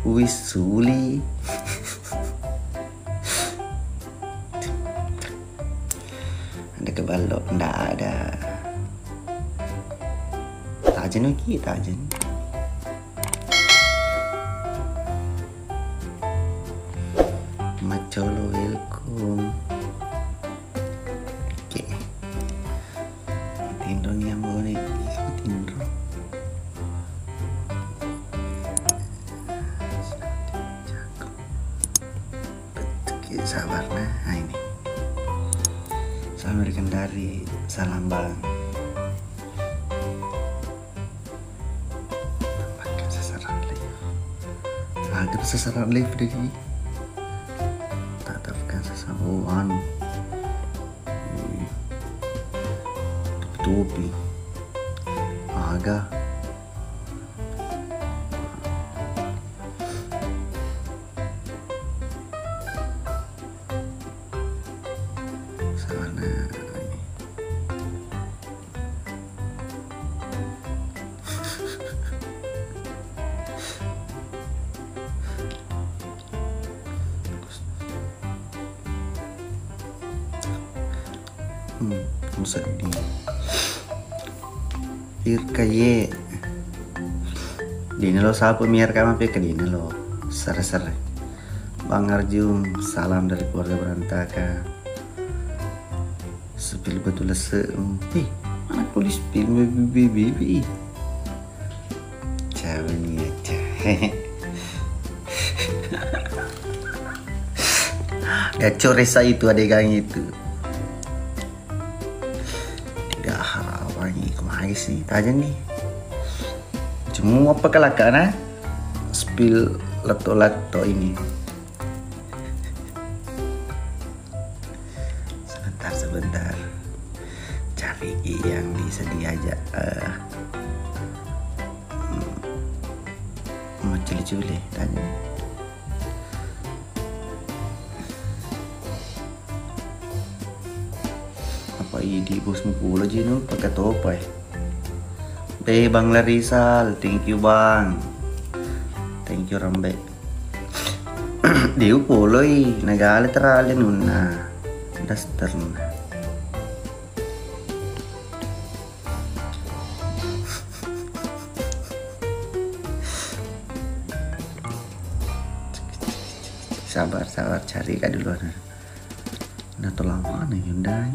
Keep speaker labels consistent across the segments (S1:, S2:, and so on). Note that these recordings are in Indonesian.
S1: Wisuli. Ada kebalok, nggak ada. Tajen lagi, tajen. Macolo welcome. Oke. Tindo nih yang mau nih, tindo. Oke, sabar nah ini. Salam dari Kendari, salam bang. Tambahkan sasaran live. Agar sasaran live dari. Tatapkan sasaran. Topi. Agak. Sana ini. Musa ini. Irkaye. Dini lo sapu miar kama pe ke dini lo. Sere-sere. Bang Arjun, salam dari keluarga Berantaka. Sepil betul mana polis film baby. Cawanya cah. Gaco resa itu adegan itu. Tidak hawangi kemana sih tajan nih. Cuma apa kelakana? Spill lato-lato ini. Sebentar cari yang bisa diajak mau culi-culi tanya apa ini bosmu pula jino pakai topai Bang Larisal, thank you bang, thank you Rambe. Dia puloi nagale terale nuna daster nuna. Sabar cari kak dulu ada. Nah tolong mana Hyundai?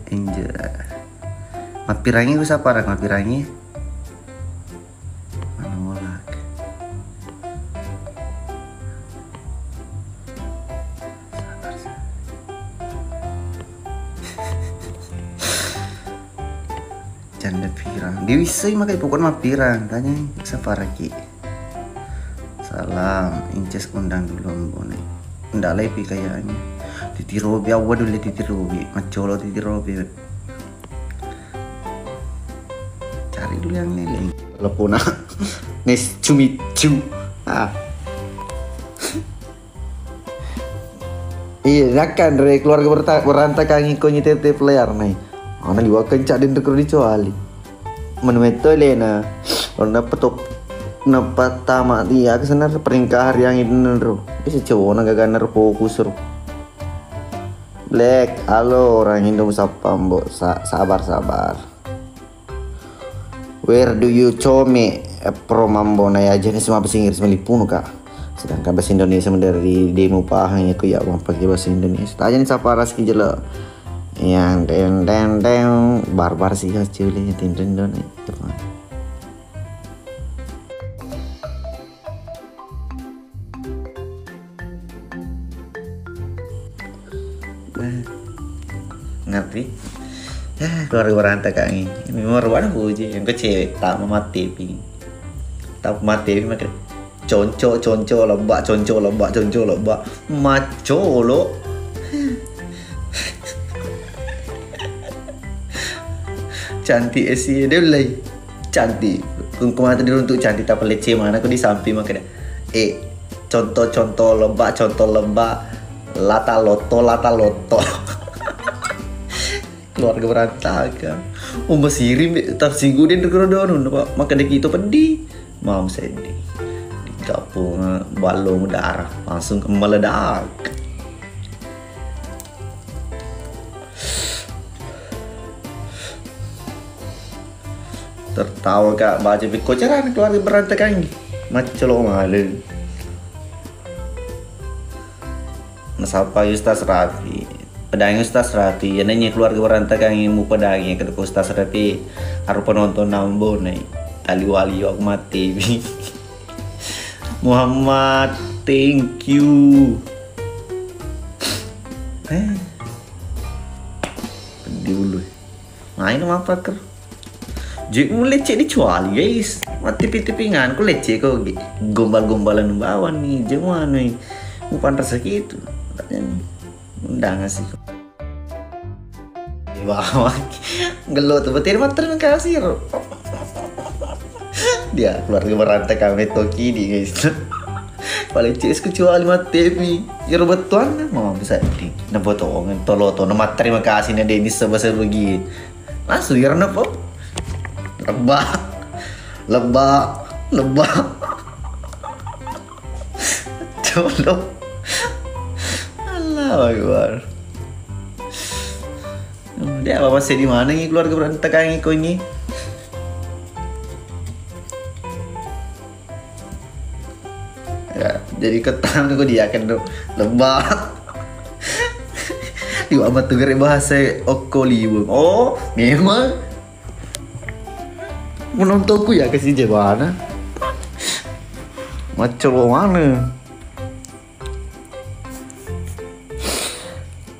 S1: Angel. Mapirangi bisa parah mapirangi. Mana molak? Sabar. Janda pirang. Dia bisa makai pokoknya mapirang. Tanya bisa parah ki. Salam, Inces undang dulu mbone. Ndak lepi kayaknya. Titi Robi awal dulu Titi Robi, macolo Titi Robi. Cari dulu yang ini. Lepona. Nes cumicu. Iya, kan dari keluarga Berantaka ngikoni tete player nih. Ana liwa kencak den dekro dicuali. Menemeto Lena. Orang dapat top Nepat tamat dia kesenar peringkat hari yang ini nero. Isi cowok naga ganer fokus ro. Black, halo orang Indo sapa mbok sabar. Where do you show me pro mambo na ya jenis semua bahasa Inggris melipun kak. Sedangkan bahasa Indonesia dari demo pahangnya ku ya bang pakai bahasa Indonesia. Tanya nih sapa raski jelo. Yang den barbar sih hasilnya tinten don itu. Ngerti ya keluarga Berantaka ini memang puji yang kecewek tak mati makan conco lembak macolo cantik sih dia lagi cantik kemana tadi untuk cantik tak pelece mana aku di samping makan contoh lembak lata loto keluarga Berantaka Masiri tarsigu din kerodon pak maka dek itu pedih mam sedih di kapung balong darah langsung meledak. Tertawa kak baca koceran keluarga berantakan macam malu. Nasapa Ustaz Rafi pedang Ustaz Rafi ya nanya keluarga berantakan ilmu pedangnya ke Ustaz Rafi harus penonton nambo nih ali wali aku mati. Muhammad thank you dulu main apa ker jik mulai cek dicuali guys mati tipingan ku leceh kok gombal-gombalan bawah nih jangan nih mau pantas gitu undang sih bawah gelut betul terima kasih dia keluarga berantai kami toki di guys paling cek kecuali mati ya betuan mau bisa di nebotongan toloto nama terima kasih nih Denis sebesar begini langsung ya napa lebak tolong Allah Akbar dia apa masih di mana nih keluarga berantakan iko ini ya jadi ketang tuh dia kan lebak di amat tuh bahasa okoliwung oh memang menontonku ya ke si Jebana macam mana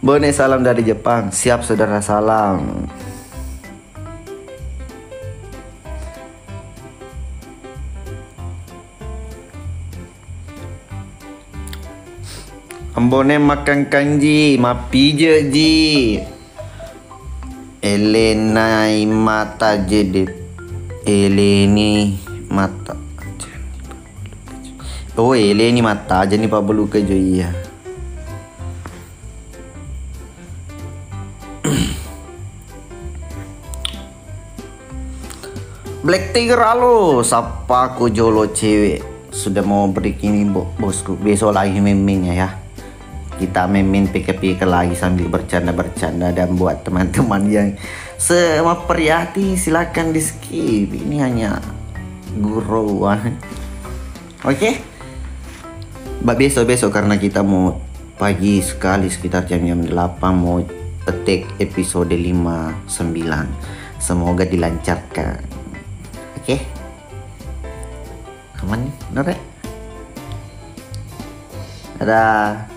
S1: Bone salam dari Jepang siap saudara salam Ambone makan kanji mapi je ji Elena mata jedit Eleni mata oh Eleni mata aja nih Pak Belu ke iya Black Tiger halo sapa aku jolo cewek sudah mau break ini bosku besok lagi memingnya ya kita memin PKP lagi sambil bercanda-bercanda dan buat teman-teman yang semaperiati silakan di skip ini hanya guruan oke besok karena kita mau pagi sekali sekitar jam 8 mau petik episode 59 semoga dilancarkan oke aman nih bener ya dadah.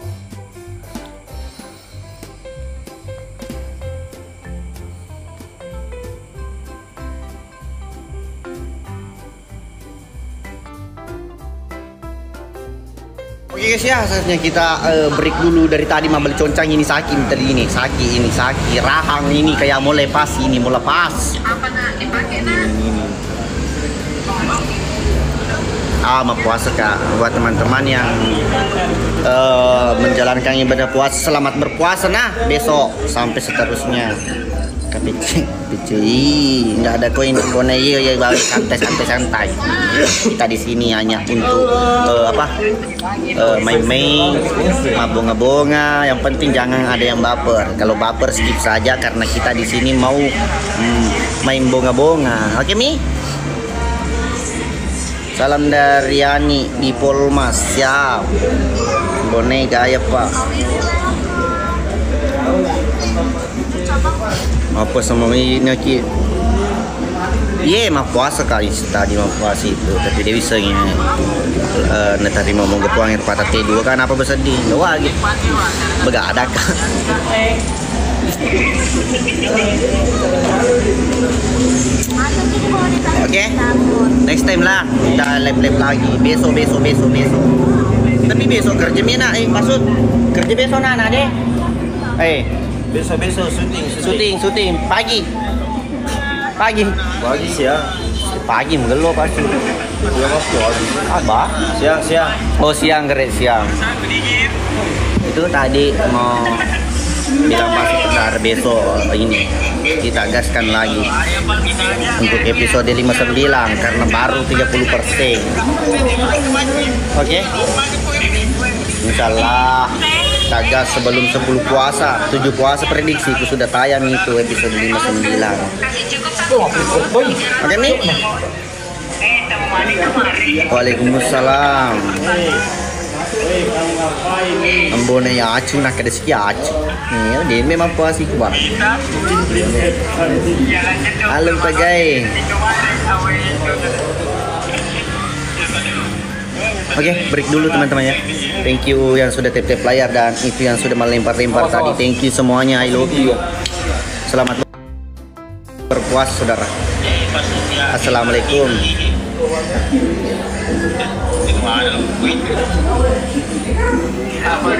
S1: Oke guys ya, saatnya kita break dulu dari tadi mabel concang ini sakit ini sakit rahang ini kayak mau lepas ini mau lepas. Apa nak dipakai nak? Mau puasa kak buat teman-teman yang menjalankan ibadah puasa selamat berpuasa nah besok sampai seterusnya. Kapicui nggak ada koin kone ya santai kita di sini hanya untuk main-main mabonga-bonga yang penting jangan ada yang baper kalau baper skip saja karena kita di sini mau main bonga-bonga oke Mi salam dari Yani di Polmas siap bone gaya pak apa sama ini ki iya mah puasa kali tadi mah puasa itu tapi dia bisa gini nanti mau ngepuang air patah T2 kan apa bersedih doa gitu begadang kan oke next time lah kita live lagi besok tapi besok kerja mina maksud kerja besok nana deh besok syuting pagi siang pagi mengeluh pasti apa siang oh siang gerak siang itu tadi mau
S2: bilang masih benar besok ini kita gaskan lagi untuk episode 59 karena baru 30%. Oke? Insyaallah kita gas sebelum 10 puasa, 7 puasa prediksi itu sudah tayang itu episode 59. Oke nih? Waalaikumsalam. Ambone ya acu nak ada sikit acu. Nih, dia memang puas itu bang. Halo pagai. Oke, break dulu teman-teman ya. Thank you yang sudah tap-tap layar dan itu yang sudah melempar-lempar tadi. Thank you semuanya. I love you. Selamat berpuasa saudara. Assalamualaikum. Apa